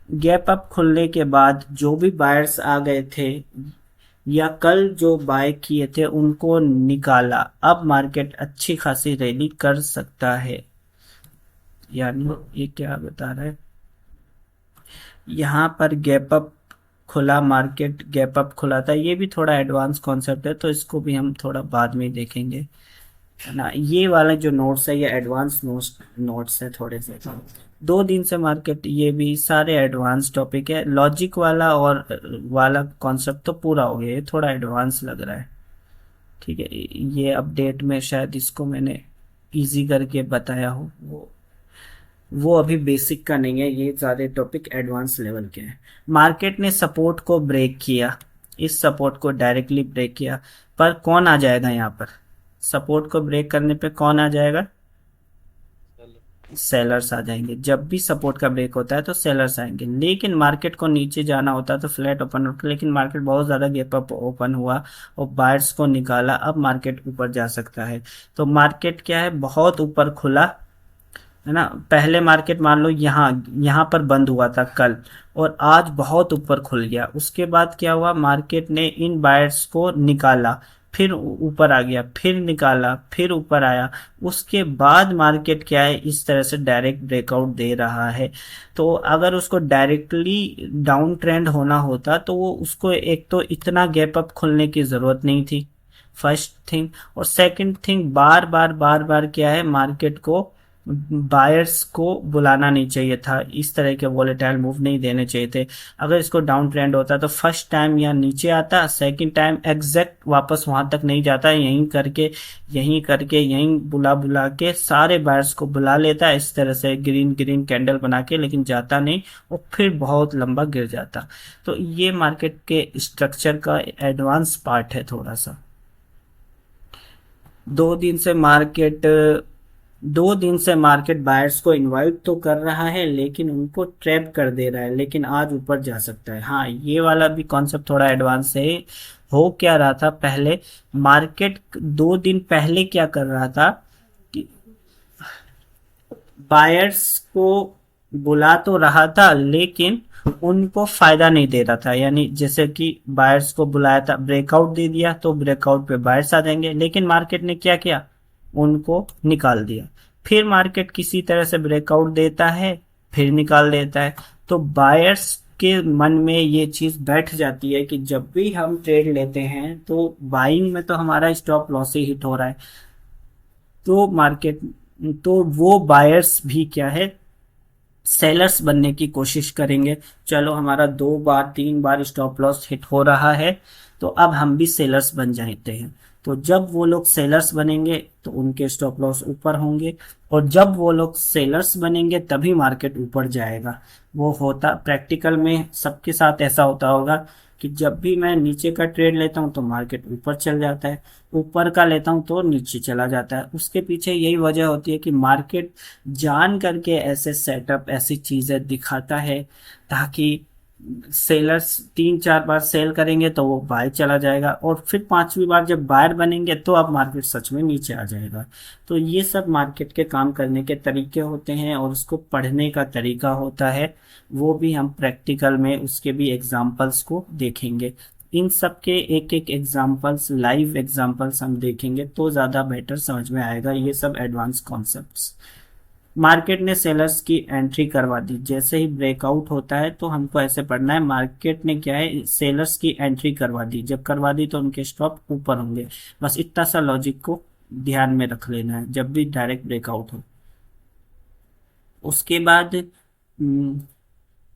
गैप अप खुलने के बाद जो भी बायर्स आ गए थे या कल जो बाय किए थे उनको निकाला, अब मार्केट अच्छी खासी रैली कर सकता है। यानी ये क्या बता रहा है, यहाँ पर गैप अप खुला, मार्केट गैप अप खुला था। ये भी थोड़ा एडवांस कॉन्सेप्ट है, तो इसको भी हम थोड़ा बाद में देखेंगे, है ना। ये वाला जो नोट्स है ये एडवांस नोट्स है थोड़े से। 2 दिन से मार्केट, ये भी सारे एडवांस टॉपिक है। लॉजिक वाला और वाला कॉन्सेप्ट तो पूरा हो गया, ये थोड़ा एडवांस लग रहा है। ठीक है, ये अपडेट में शायद इसको मैंने इजी करके बताया हो, वो अभी बेसिक का नहीं है, ये सारे टॉपिक एडवांस लेवल के हैं। मार्केट ने सपोर्ट को ब्रेक किया, इस सपोर्ट को डायरेक्टली ब्रेक किया, पर कौन आ जाएगा यहाँ पर, सपोर्ट को ब्रेक करने पे कौन आ जाएगा, सेलर्स आ जाएंगे। जब भी सपोर्ट का ब्रेक होता है तो सेलर्स आएंगे। लेकिन मार्केट को नीचे जाना होता है तो फ्लैट ओपन होता है, लेकिन मार्केट बहुत ज़्यादा गैप अप ओपन हुआ और बायर्स को निकाला, अब मार्केट ऊपर जा सकता है। तो मार्केट क्या है, बहुत ऊपर खुला, है ना। पहले मार्केट मान लो यहाँ यहाँ पर बंद हुआ था कल, और आज बहुत ऊपर खुल गया। उसके बाद क्या हुआ, मार्केट ने इन बायर्स को निकाला, फिर ऊपर आ गया, फिर निकाला, फिर ऊपर आया। उसके बाद मार्केट क्या है, इस तरह से डायरेक्ट ब्रेकआउट दे रहा है। तो अगर उसको डायरेक्टली डाउन ट्रेंड होना होता तो वो उसको एक तो इतना गैप अप खुलने की ज़रूरत नहीं थी, फर्स्ट थिंग। और सेकंड थिंग, बार बार क्या है, मार्केट को बायर्स को बुलाना नहीं चाहिए था, इस तरह के वॉलेटाइल मूव नहीं देने चाहिए थे। अगर इसको डाउन ट्रेंड होता तो फर्स्ट टाइम या नीचे आता, सेकंड टाइम एग्जैक्ट वापस वहां तक नहीं जाता, यहीं बुला बुला के सारे बायर्स को बुला लेता इस तरह से ग्रीन ग्रीन कैंडल बना के, लेकिन जाता नहीं और फिर बहुत लंबा गिर जाता। तो ये मार्केट के स्ट्रक्चर का एडवांस पार्ट है थोड़ा सा। दो दिन से मार्केट 2 दिन से मार्केट बायर्स को इनवाइट तो कर रहा है, लेकिन उनको ट्रैप कर दे रहा है, लेकिन आज ऊपर जा सकता है। हाँ, ये वाला भी कॉन्सेप्ट थोड़ा एडवांस है। हो क्या रहा था पहले, मार्केट 2 दिन पहले क्या कर रहा था कि बायर्स को बुला तो रहा था, लेकिन उनको फायदा नहीं दे रहा था। यानी जैसे कि बायर्स को बुलाया था, ब्रेकआउट दे दिया तो ब्रेकआउट पे बायर्स आ जाएंगे, लेकिन मार्केट ने क्या किया, उनको निकाल दिया। फिर मार्केट किसी तरह से ब्रेकआउट देता है, फिर निकाल देता है। तो बायर्स के मन में ये चीज बैठ जाती है कि जब भी हम ट्रेड लेते हैं तो बाइंग में तो हमारा स्टॉप लॉस ही हिट हो रहा है। तो मार्केट, तो वो बायर्स भी क्या है, सेलर्स बनने की कोशिश करेंगे। चलो, हमारा 2 बार 3 बार स्टॉप लॉस हिट हो रहा है, तो अब हम भी सेलर्स बन जाते हैं। तो जब वो लोग सेलर्स बनेंगे तो उनके स्टॉप लॉस ऊपर होंगे, और जब वो लोग सेलर्स बनेंगे तभी मार्केट ऊपर जाएगा। वो होता प्रैक्टिकल में सबके साथ ऐसा होता होगा कि जब भी मैं नीचे का ट्रेड लेता हूँ तो मार्केट ऊपर चल जाता है, ऊपर का लेता हूँ तो नीचे चला जाता है। उसके पीछे यही वजह होती है कि मार्केट जान करके ऐसे सेटअप, ऐसी चीजें दिखाता है ताकि सेलर्स 3 4 बार सेल करेंगे तो वो बाय चला जाएगा, और फिर 5वीं बार जब बायर बनेंगे तो अब मार्केट सच में नीचे आ जाएगा। तो ये सब मार्केट के काम करने के तरीके होते हैं, और उसको पढ़ने का तरीका होता है। वो भी हम प्रैक्टिकल में उसके भी एग्जाम्पल्स को देखेंगे। इन सब के एक एक एग्जाम्पल्स, लाइव एग्जाम्पल्स हम देखेंगे तो ज़्यादा बेटर समझ में आएगा ये सब एडवांस कॉन्सेप्ट्स। मार्केट ने सेलर्स की एंट्री करवा दी, जैसे ही ब्रेकआउट होता है तो हमको ऐसे पढ़ना है, मार्केट ने क्या है, सेलर्स की एंट्री करवा दी। जब करवा दी तो उनके स्टॉप ऊपर होंगे। बस इतना सा लॉजिक को ध्यान में रख लेना है जब भी डायरेक्ट ब्रेकआउट हो। उसके बाद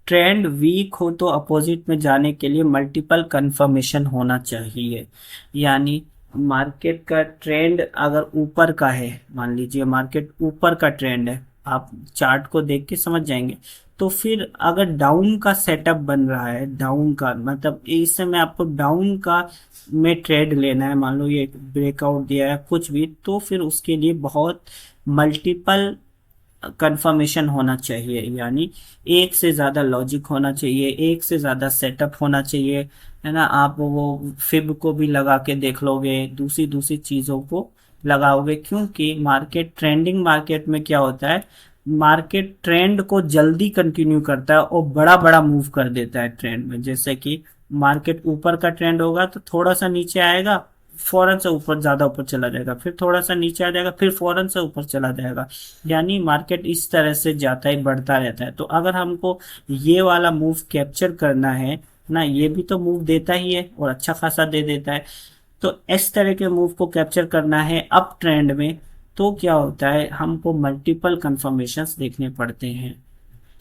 ट्रेंड वीक हो तो अपोजिट में जाने के लिए मल्टीपल कंफर्मेशन होना चाहिए। यानी मार्केट का ट्रेंड अगर ऊपर का है, मान लीजिए मार्केट ऊपर का ट्रेंड है, आप चार्ट को देख के समझ जाएंगे। तो फिर अगर डाउन का सेटअप बन रहा है, डाउन का मतलब इस समय आपको डाउन का में ट्रेड लेना है, मान लो ये ब्रेकआउट दिया है कुछ भी, तो फिर उसके लिए बहुत मल्टीपल कंफर्मेशन होना चाहिए। यानी एक से ज़्यादा लॉजिक होना चाहिए, एक से ज़्यादा सेटअप होना चाहिए, है ना। आप वो फिब को भी लगा के देख लोगे, दूसरी दूसरी चीज़ों को लगाओगे, क्योंकि मार्केट ट्रेंडिंग मार्केट में क्या होता है, मार्केट ट्रेंड को जल्दी कंटिन्यू करता है और बड़ा बड़ा मूव कर देता है ट्रेंड में। जैसे कि मार्केट ऊपर का ट्रेंड होगा तो थोड़ा सा नीचे आएगा, फौरन से ऊपर, ज्यादा ऊपर चला जाएगा, फिर थोड़ा सा नीचे आ जाएगा, फिर फौरन से ऊपर चला जाएगा। यानी मार्केट इस तरह से जाता है, बढ़ता रहता है। तो अगर हमको ये वाला मूव कैप्चर करना है ना, ये भी तो मूव देता ही है और अच्छा खासा दे देता है। तो इस तरह के मूव को कैप्चर करना है अप ट्रेंड में, तो क्या होता है, हमको मल्टीपल कंफर्मेशंस देखने पड़ते हैं,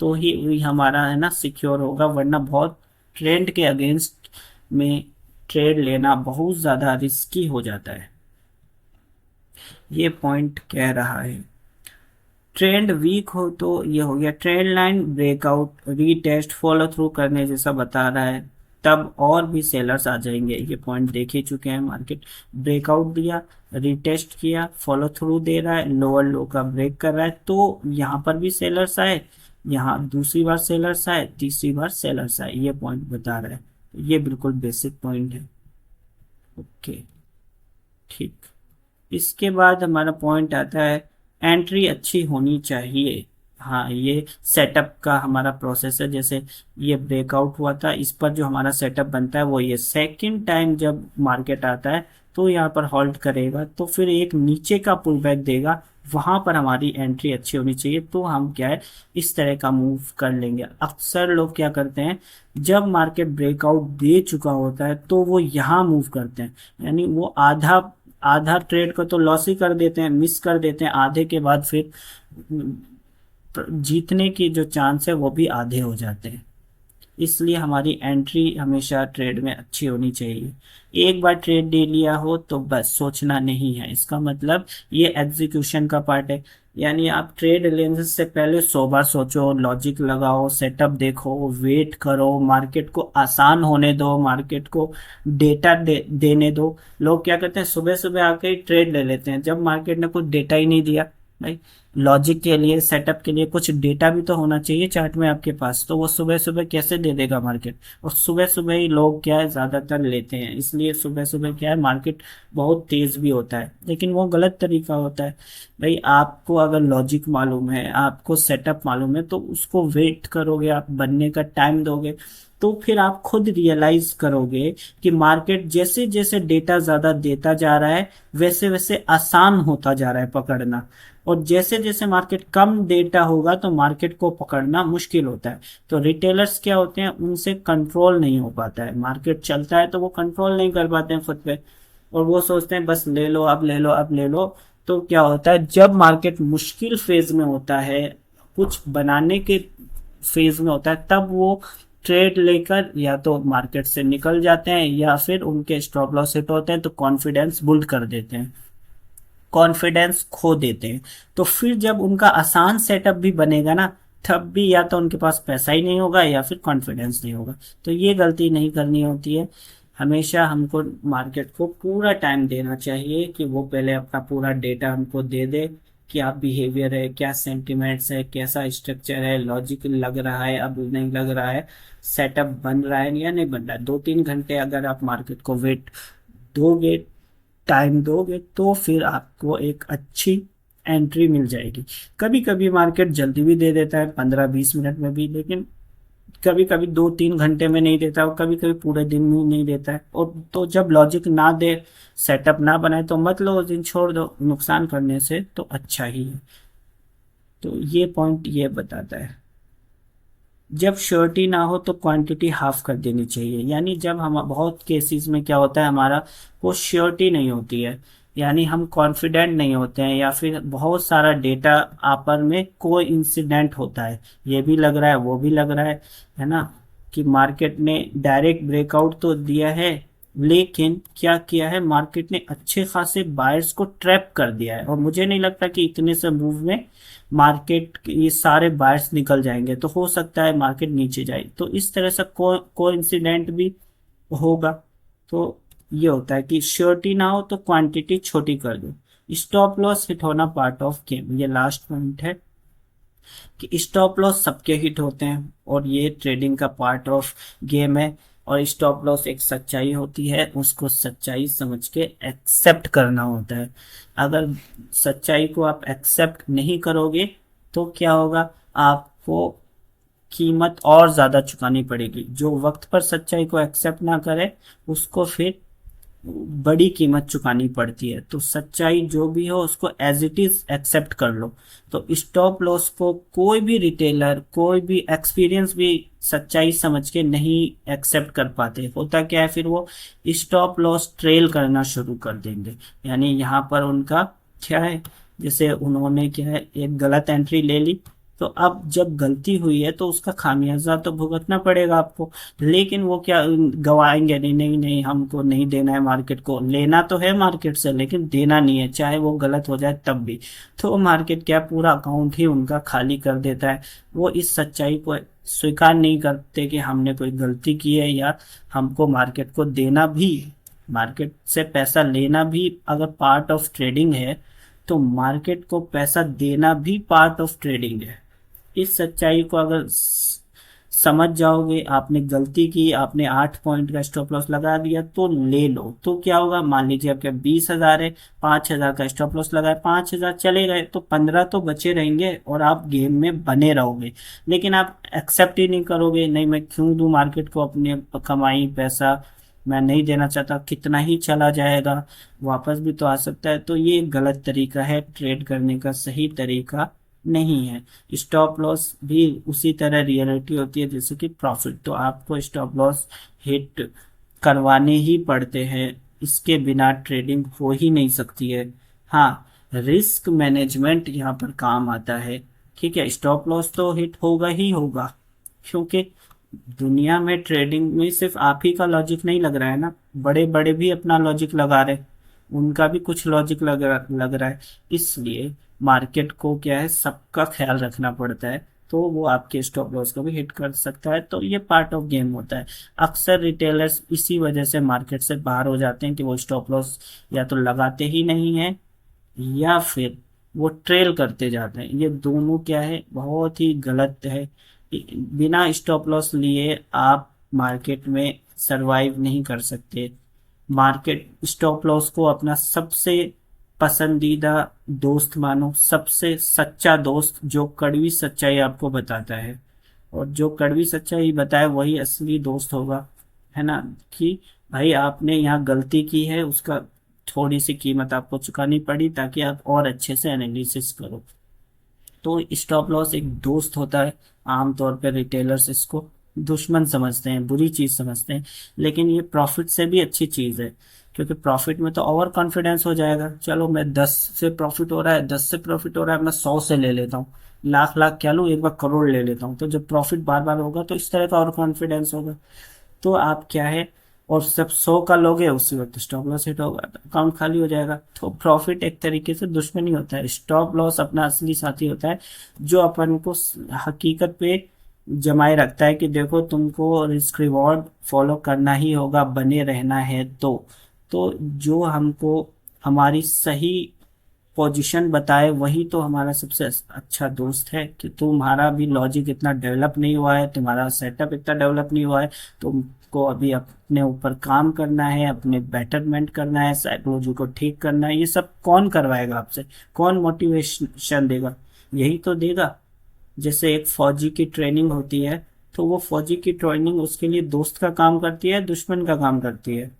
तो ही हमारा है ना सिक्योर होगा। वरना बहुत ट्रेंड के अगेंस्ट में ट्रेड लेना बहुत ज़्यादा रिस्की हो जाता है। ये पॉइंट कह रहा है। ट्रेंड वीक हो तो ये हो गया, trend line breakout retest follow through करने जैसा बता रहा है, तब और भी सेलर्स आ जाएंगे। ये पॉइंट देख ही चुके हैं, मार्केट ब्रेकआउट दिया, रीटेस्ट किया, फॉलो थ्रू दे रहा है, लोअर लो का ब्रेक कर रहा है, तो यहाँ पर भी सेलर्स आए, यहाँ दूसरी बार सेलर्स आए, तीसरी बार सेलर्स आए, ये पॉइंट बता रहा है। ये बिल्कुल बेसिक पॉइंट है। ओके, ठीक। इसके बाद हमारा पॉइंट आता है, एंट्री अच्छी होनी चाहिए। हाँ, ये सेटअप का हमारा प्रोसेस है। जैसे ये ब्रेकआउट हुआ था, इस पर जो हमारा सेटअप बनता है वो ये सेकंड टाइम जब मार्केट आता है तो यहाँ पर होल्ड करेगा, तो फिर एक नीचे का पुल बैक देगा, वहां पर हमारी एंट्री अच्छी होनी चाहिए। तो हम क्या है, इस तरह का मूव कर लेंगे। अक्सर लोग क्या करते हैं, जब मार्केट ब्रेकआउट दे चुका होता है तो वो यहाँ मूव करते हैं, यानी वो आधा आधा ट्रेड को तो लॉस ही कर देते हैं, मिस कर देते हैं, आधे के बाद फिर जीतने की जो चांस है वो भी आधे हो जाते हैं। इसलिए हमारी एंट्री हमेशा ट्रेड में अच्छी होनी चाहिए। एक बार ट्रेड ले लिया हो तो बस सोचना नहीं है, इसका मतलब ये एग्जीक्यूशन का पार्ट है। यानी आप ट्रेड लेने से पहले 100 बार सोचो, लॉजिक लगाओ, सेटअप देखो, वेट करो, मार्केट को आसान होने दो, मार्केट को डेटा देने दो। लोग क्या करते हैं, सुबह सुबह आके ही ट्रेड ले लेते हैं, जब मार्केट ने कुछ डेटा ही नहीं दिया। भाई, लॉजिक के लिए, सेटअप के लिए कुछ डेटा भी तो होना चाहिए चार्ट में आपके पास, तो वो सुबह सुबह कैसे दे देगा मार्केट। और सुबह सुबह ही लोग क्या है ज्यादातर लेते हैं, इसलिए सुबह सुबह क्या है, मार्केट बहुत तेज भी होता है, लेकिन वो गलत तरीका होता है। भाई, आपको अगर लॉजिक मालूम है, आपको सेटअप मालूम है, तो उसको वेट करोगे, आप बनने का टाइम दोगे, तो फिर आप खुद रियलाइज करोगे कि मार्केट जैसे जैसे डेटा ज्यादा देता जा रहा है वैसे वैसे आसान होता जा रहा है पकड़ना, और जैसे जैसे मार्केट कम डेटा होगा तो मार्केट को पकड़ना मुश्किल होता है। तो रिटेलर्स क्या होते हैं, उनसे कंट्रोल नहीं हो पाता है, मार्केट चलता है तो वो कंट्रोल नहीं कर पाते हैं खुद पे, और वो सोचते हैं बस ले लो, अब ले लो, अब ले लो। तो क्या होता है, जब मार्केट मुश्किल फेज में होता है, कुछ बनाने के फेज में होता है, तब वो ट्रेड लेकर या तो मार्केट से निकल जाते हैं या फिर उनके स्टॉप लॉस हिट होते हैं तो कॉन्फिडेंस बुल्ड कर देते हैं, कॉन्फिडेंस खो देते हैं। तो फिर जब उनका आसान सेटअप भी बनेगा ना, तब भी या तो उनके पास पैसा ही नहीं होगा या फिर कॉन्फिडेंस नहीं होगा। तो ये गलती नहीं करनी होती है। हमेशा हमको मार्केट को पूरा टाइम देना चाहिए कि वो पहले अपना पूरा डेटा हमको दे दे, क्या बिहेवियर है, क्या सेंटिमेंट्स है, कैसा स्ट्रक्चर है, लॉजिक लग रहा है, अब नहीं लग रहा है, सेटअप बन रहा है या नहीं बन रहा है। 2-3 घंटे अगर आप मार्केट को वेट दोगे, टाइम दोगे, तो फिर आपको एक अच्छी एंट्री मिल जाएगी। कभी कभी मार्केट जल्दी भी दे देता है, 15-20 मिनट में भी, लेकिन कभी कभी 2-3 घंटे में नहीं देता, और कभी कभी पूरे दिन में नहीं देता है। और तो जब लॉजिक ना दे, सेटअप ना बनाए, तो मत लो उस दिन, छोड़ दो, नुकसान करने से तो अच्छा ही है। तो ये पॉइंट ये बताता है। जब श्योरिटी ना हो तो क्वांटिटी हाफ कर देनी चाहिए। यानी जब हम बहुत केसेस में क्या होता है, हमारा को श्योरिटी नहीं होती है, यानी हम कॉन्फिडेंट नहीं होते हैं, या फिर बहुत सारा डेटा आपस में कोई इंसिडेंट होता है, ये भी लग रहा है वो भी लग रहा है ना, कि मार्केट ने डायरेक्ट ब्रेकआउट तो दिया है, लेकिन क्या किया है मार्केट ने, अच्छे खासे बायर्स को ट्रैप कर दिया है। और मुझे नहीं लगता कि इतने से मूव में मार्केट ये सारे बायर्स निकल जाएंगे, तो हो सकता है मार्केट नीचे जाए। तो इस तरह से को इंसिडेंट भी होगा। तो ये होता है कि श्योरिटी ना हो तो क्वांटिटी छोटी कर दो। स्टॉप लॉस हिट होना पार्ट ऑफ गेम, ये लास्ट पॉइंट है कि स्टॉप लॉस सबके हिट होते हैं, और ये ट्रेडिंग का पार्ट ऑफ गेम है। और स्टॉप लॉस एक सच्चाई होती है, उसको सच्चाई समझ के एक्सेप्ट करना होता है। अगर सच्चाई को आप एक्सेप्ट नहीं करोगे तो क्या होगा, आपको कीमत और ज्यादा चुकानी पड़ेगी। जो वक्त पर सच्चाई को एक्सेप्ट ना करे उसको फिर बड़ी कीमत चुकानी पड़ती है। तो सच्चाई जो भी हो उसको एज इट इज एक्सेप्ट कर लो। तो स्टॉप लॉस को कोई भी रिटेलर, कोई भी एक्सपीरियंस भी सच्चाई समझ के नहीं एक्सेप्ट कर पाते। होता क्या है, फिर वो स्टॉप लॉस ट्रेल करना शुरू कर देंगे। यानी यहाँ पर उनका क्या है, जैसे उन्होंने क्या है एक गलत एंट्री ले ली, तो अब जब गलती हुई है तो उसका खामियाजा तो भुगतना पड़ेगा आपको। लेकिन वो क्या गवाएंगे, नहीं नहीं नहीं हमको नहीं देना है, मार्केट को लेना तो है मार्केट से लेकिन देना नहीं है, चाहे वो गलत हो जाए तब भी। तो मार्केट क्या पूरा अकाउंट ही उनका खाली कर देता है। वो इस सच्चाई को स्वीकार नहीं करते कि हमने कोई गलती की है, या हमको मार्केट को देना भी, मार्केट से पैसा लेना भी अगर पार्ट ऑफ ट्रेडिंग है, तो मार्केट को पैसा देना भी पार्ट ऑफ ट्रेडिंग है। इस सच्चाई को अगर समझ जाओगे, आपने गलती की, आपने 8 पॉइंट का स्टॉप लॉस लगा दिया तो ले लो। तो क्या होगा, मान लीजिए आपके 20,000 है, 5,000 का स्टॉप लॉस लगाए, 5,000 चले गए तो 15 तो बचे रहेंगे और आप गेम में बने रहोगे। लेकिन आप एक्सेप्ट ही नहीं करोगे, नहीं मैं क्यों दूं मार्केट को अपने कमाई पैसा, मैं नहीं देना चाहता, कितना ही चला जाएगा, वापस भी तो आ सकता है। तो ये गलत तरीका है ट्रेड करने का, सही तरीका नहीं है। स्टॉप लॉस भी उसी तरह रियलिटी होती है जैसे कि प्रॉफिट। तो आपको स्टॉप लॉस हिट करवाने ही पड़ते हैं, इसके बिना ट्रेडिंग हो ही नहीं सकती है। हाँ, रिस्क मैनेजमेंट यहाँ पर काम आता है। ठीक है, स्टॉप लॉस तो हिट होगा ही होगा, क्योंकि दुनिया में ट्रेडिंग में सिर्फ आप ही का लॉजिक नहीं लग रहा है ना, बड़े बड़े भी अपना लॉजिक लगा रहे, उनका भी कुछ लॉजिक लग रहा है। इसलिए मार्केट को क्या है, सबका ख्याल रखना पड़ता है। तो वो आपके स्टॉप लॉस को भी हिट कर सकता है। तो ये पार्ट ऑफ गेम होता है। अक्सर रिटेलर्स इसी वजह से मार्केट से बाहर हो जाते हैं कि वो स्टॉप लॉस या तो लगाते ही नहीं है, या फिर वो ट्रेल करते जाते हैं। ये दोनों क्या है, बहुत ही गलत है। बिना स्टॉप लॉस लिए आप मार्केट में सरवाइव नहीं कर सकते। मार्केट स्टॉप लॉस को अपना सबसे पसंदीदा दोस्त मानो, सबसे सच्चा दोस्त, जो कड़वी सच्चाई आपको बताता है। और जो कड़वी सच्चाई बताए वही असली दोस्त होगा, है ना, कि भाई आपने यहाँ गलती की है, उसका थोड़ी सी कीमत आपको चुकानी पड़ी ताकि आप और अच्छे से एनालिसिस करो। तो स्टॉप लॉस एक दोस्त होता है। आमतौर पर रिटेलर्स इसको दुश्मन समझते हैं, बुरी चीज समझते हैं, लेकिन ये प्रॉफिट से भी अच्छी चीज है। क्योंकि प्रॉफिट में तो ओवर कॉन्फिडेंस हो जाएगा, चलो मैं 10 से प्रॉफिट हो रहा है, 10 से प्रॉफिट हो रहा है, मैं 100 से ले लेता हूँ, लाख लाख क्या लूँ, एक बार करोड़ ले लेता हूँ। तो जब प्रॉफिट बार बार होगा तो इस तरह का और कॉन्फिडेंस होगा। तो आप क्या है, और सब 100 का लोगे उसी वक्त स्टॉप लॉस हिट होगा तो अकाउंट खाली हो जाएगा। तो प्रॉफिट एक तरीके से दुश्मनी होता है, स्टॉप लॉस अपना असली साथी होता है, जो अपन को हकीकत पे जमाए रखता है कि देखो तुमको रिस्क रिवॉर्ड फॉलो करना ही होगा, बने रहना है। तो जो हमको हमारी सही पोजीशन बताए वही तो हमारा सबसे अच्छा दोस्त है। कि तुम्हारा भी लॉजिक इतना डेवलप नहीं हुआ है, तुम्हारा सेटअप इतना डेवलप नहीं हुआ है, तुमको अभी अपने ऊपर काम करना है, अपने बेटरमेंट करना है, साइकोलॉजी को ठीक करना है। ये सब कौन करवाएगा आपसे, कौन मोटिवेशन देगा, यही तो देगा। जैसे एक फौजी की ट्रेनिंग होती है, तो वो फौजी की ट्रेनिंग उसके लिए दोस्त का काम करती है, दुश्मन का काम करती है।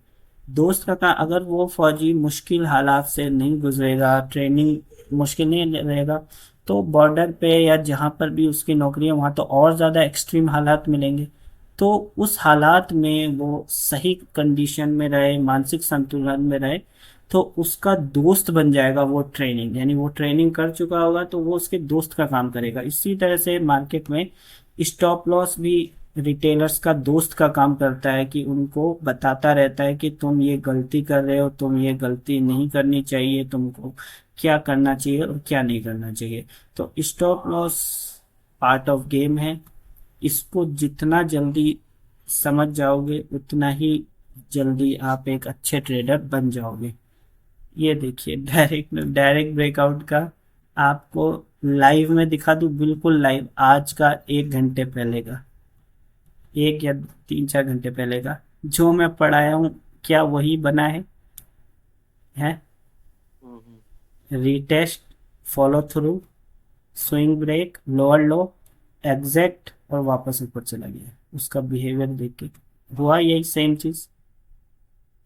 दोस्त का काम, अगर वो फौजी मुश्किल हालात से नहीं गुजरेगा, ट्रेनिंग मुश्किल नहीं रहेगा, तो बॉर्डर पे या जहाँ पर भी उसकी नौकरी है वहाँ तो और ज़्यादा एक्सट्रीम हालात मिलेंगे। तो उस हालात में वो सही कंडीशन में रहे, मानसिक संतुलन में रहे, तो उसका दोस्त बन जाएगा वो ट्रेनिंग, यानी वो ट्रेनिंग कर चुका होगा तो वो उसके दोस्त का काम करेगा। इसी तरह से मार्केट में स्टॉप लॉस भी रिटेलर्स का दोस्त का काम करता है, कि उनको बताता रहता है कि तुम ये गलती कर रहे हो, तुम ये गलती नहीं करनी चाहिए, तुमको क्या करना चाहिए और क्या नहीं करना चाहिए। तो stop loss part of game है, इसको जितना जल्दी समझ जाओगे उतना ही जल्दी आप एक अच्छे ट्रेडर बन जाओगे। ये देखिए डायरेक्ट डायरेक्ट ब्रेकआउट का आपको लाइव में दिखा दूं, बिल्कुल लाइव, आज का 1 घंटे पहले का, 1 या 3-4 घंटे पहले का जो मैं पढ़ाया हूँ, क्या वही बना है? हम्म। Retest, follow through, swing break, lower low, exact और वापस ऊपर चला गया। उसका बिहेवियर देख के हुआ यही सेम चीज।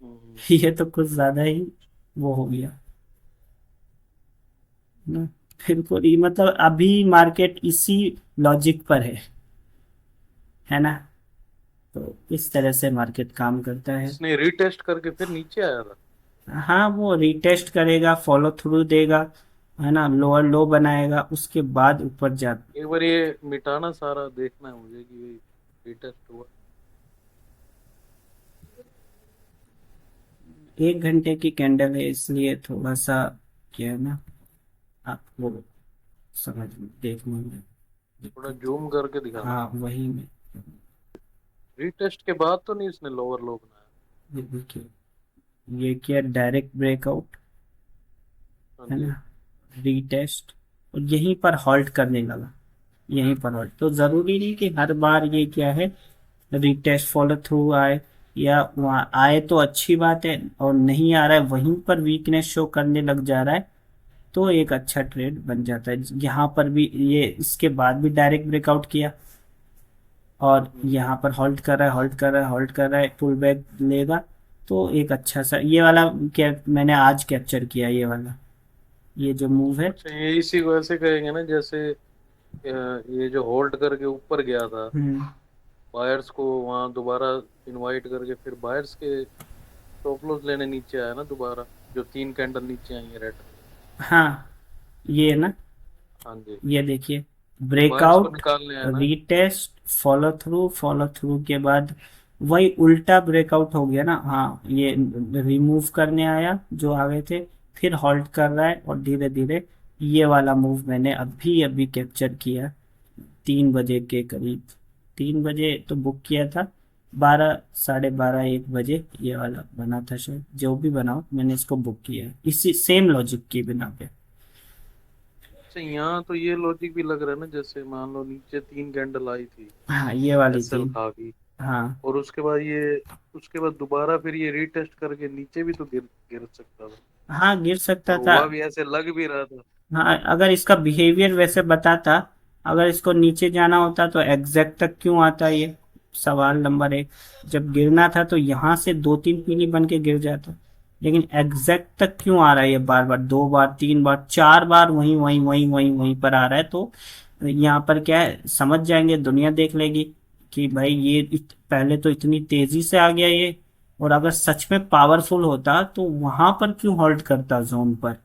हम्म। ये तो कुछ ज्यादा ही वो हो गया ना। बिल्कुल ये मतलब अभी मार्केट इसी लॉजिक पर है ना। तो इस तरह से मार्केट काम करता है। इसने रीटेस्ट करके फिर नीचे आया था। हाँ वो रीटेस्ट करेगा, फॉलो थ्रू देगा, है ना, लोअर लो बनाएगा, उसके बाद ऊपर जा। एक बार ये मिटाना सारा देखना है मुझे कि ये रीटेस्ट हुआ। 1 घंटे की कैंडल है इसलिए थोड़ा सा क्या है ना, आपको समझ में देखने में थोड़ा दिक्कत। जूम करके दिखाना। हाँ वही में। रीटेस्ट के बाद तो नहीं इसने लोअर लो बनाया। ये देखिए, ये किया डायरेक्ट ब्रेकआउट, हाँ है जी। ना, रीटेस्ट, और यहीं पर हॉल्ट करने लगा। यहीं पर हॉल्ट, तो जरूरी नहीं कि हर बार ये क्या है, रीटेस्ट फॉलो थ्रू आए, या वहाँ आए तो अच्छी बात है, और नहीं आ रहा है वहीं पर वीकनेस शो करने लग जा रहा है, तो एक अच्छा ट्रेड बन जाता है। यहाँ पर भी ये इसके बाद भी डायरेक्ट ब्रेकआउट किया, और हम्म। यहाँ पर होल्ड कर रहा है, होल्ड कर रहा है, होल्ड कर रहा है, पुल बैक लेगा, तो एक अच्छा सा ये वाला क्या मैंने आज कैप्चर किया, ये वाला, ये जो मूव है। अच्छा, ये इसी को ऐसे कहेंगे ना, जैसे ये जो होल्ड करके ऊपर गया था, हम्म। बायर्स को वहां दोबारा इनवाइट करके फिर बायर्स के स्टॉप लॉस लेने नीचे आया ना दोबारा, जो 3 कैंडल नीचे आई है रेड। हाँ ये ना, हाँ जी। ये देखिए, बायर्स को ब्रेकआउट, निकालने आया ना। Retest, follow through, follow through के बाद वही उल्टा ब्रेकआउट हो गया ना। हाँ ये रिमूव करने आया जो आ गए थे, फिर हॉल्ट कर रहा है, और धीरे धीरे ये वाला मूव मैंने अभी अभी कैप्चर किया, 3 बजे के करीब, 3 बजे तो बुक किया था, 12, 12:30, 1 बजे ये वाला बना था शायद, जो भी बनाओ मैंने इसको बुक किया है इसी सेम लॉजिक की बिना पे। अच्छा, यहाँ तो ये लॉजिक भी लग रहा है ना, जैसे मान लो नीचे 3 कैंडल आई थी हाँ ये वाली थी। एसएल खा गई, हाँ। और उसके बाद दोबारा फिर ये रीटेस्ट करके नीचे भी तो गिर गिर सकता था। हाँ गिर सकता और था। हुआ भी ऐसे लग भी रहा था। हाँ अगर इसका बिहेवियर वैसे बताता, अगर इसको नीचे जाना होता तो एग्जैक्ट तक क्यों आता ये, सवाल नंबर 1। जब गिरना था तो यहाँ से 2-3 पीली बन के गिर जाता, लेकिन एग्जैक्ट तक क्यों आ रहा है ये, बार बार, 2 बार, 3 बार, 4 बार वहीं वहीं वहीं वहीं वहीं पर आ रहा है। तो यहाँ पर क्या है, समझ जाएंगे, दुनिया देख लेगी कि भाई ये पहले तो इतनी तेजी से आ गया ये, और अगर सच में पावरफुल होता तो वहां पर क्यों होल्ड करता जोन पर।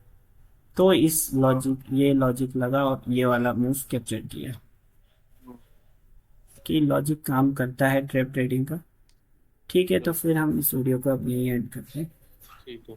तो इस लॉजिक, ये लॉजिक लगा और ये वाला मूव कैप्चर किया, हम्म। कि लॉजिक काम करता है ट्रेप ट्रेडिंग का। ठीक है, तो बिल्कुल। फिर हम इस वीडियो को अब यहीं एंड करते हैं। ठीक है।